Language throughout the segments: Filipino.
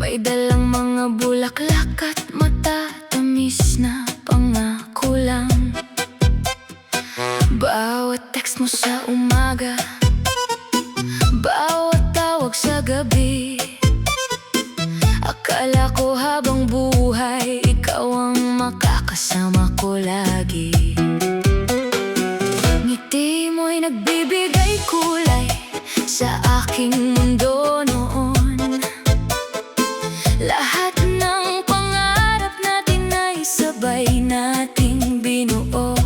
May dalang mga bulaklak at matatamis na pangako lang. Bawat text mo sa umaga, bawat tawag sa gabi, akala ko habang buhay ikaw ang makakasama ko lagi. Ngiti mo'y nagbibigay kulay sa aking mundo noon. Lahat ng pangarap natin ay sabay nating binuo.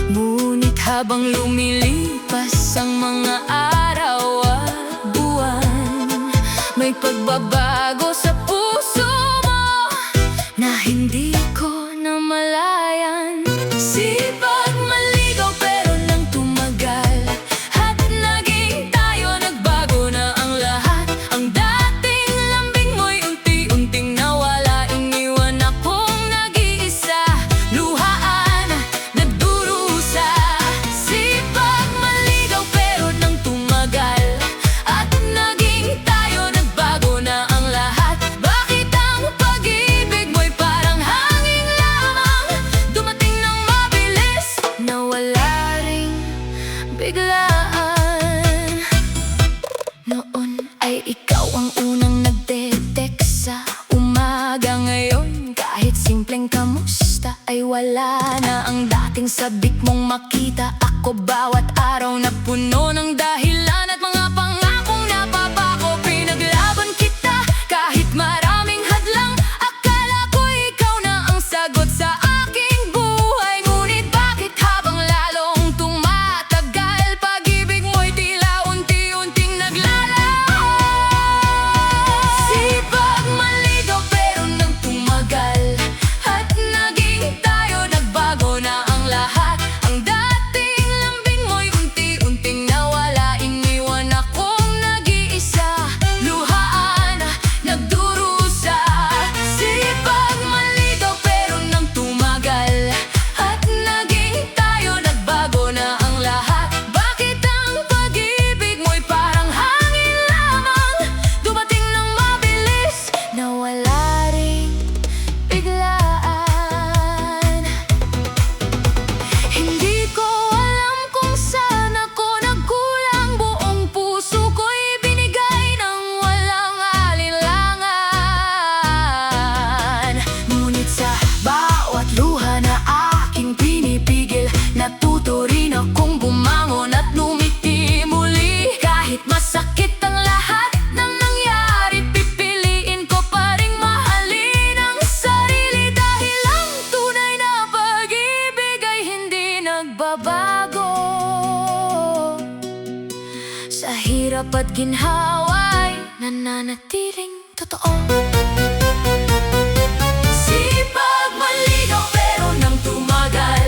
Ngunit habang lumilipas ang mga araw at buwan, may pagbabago sa puso mo na hindi ko namalayan. Sipag maligaw pero nang tumagal at naging tayo, nagbago na ang lahat. Ang dating lambing mo'y unti-unting nawala, iniwan akong nag-iisa, luhaan, nagdurusa. Sipag maligaw pero nang tumagal at naging tayo, nagbago na ang lahat. Bakit ang pag-ibig mo'y parang hangin lamang, dumating nang mabilis, nawala ring biglaan. Noon ay ikaw ang unang nagte-text sa umaga. Ngayon kahit simpleng kamusta ay wala na ang dating sabik mong makita ako. Bawat araw na puno ng dahilan at mga pangakong napapako. Pinaglaban kita kahit maraming hadlang, akala ko ikaw na ang sagot sa aking buhay. Ngunit bakit habang lalong tumatagal, pag-ibig mo'y tila unti-unting naglalaho. Sipag maligaw pero nang tumagal at naging tayo, nagbago na ang lahat. Ang dating lambing mo'y unti-unting nawala, iniwan akong nag-iisa, luhaan, nagdurusa. Sipag maligaw pero nang tumagal at naging tayo, nagbago na ang lahat. Bakit ang pag-ibig mo'y parang hangin lamang, dumating nang mabilis, nawala ring biglaan. Hindi ko alam kung saan ako nagkulang, buong puso ko'y binigay ng walang alinlangan. Ngunit sa bawat luha na aking pinipigil, natuto rin akong bumangon at lumiti muli. Kahit masakit ang lahat ng nangyari, pipiliin ko pa ring mahalin ang sarili, dahil ang tunay na pag-ibig ay hindi nagbabago. Sa hirap at ginhawa'y nananatiling totoo. Sipag maligaw pero nang tumagal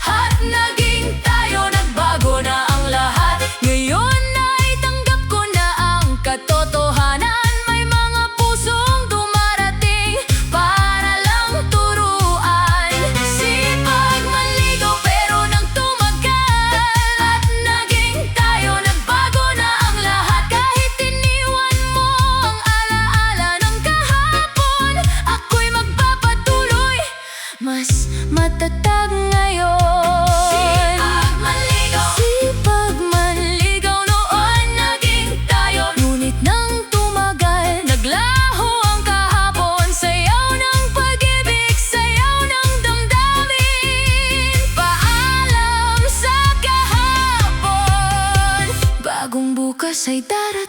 at naging tayo, nagbago na ang lahat. Ngayon ay tanggap ko na ang katotohanan, may mga pusong dumarating para lang turuan. Sipag maligaw pero nang tumagal at naging tayo, nagbago na ang lahat. Kahit iniwan mo ang alaala ng kahapon, ako'y magpapatuloy, mas matatag ngayon. Sipag maligaw noon, naging tayo, ngunit nang tumagal, naglaho ang kahapon. Sayaw ng pag-ibig, sayaw ng damdamin, paalam sa kahapon. Bagong bukas ay darating.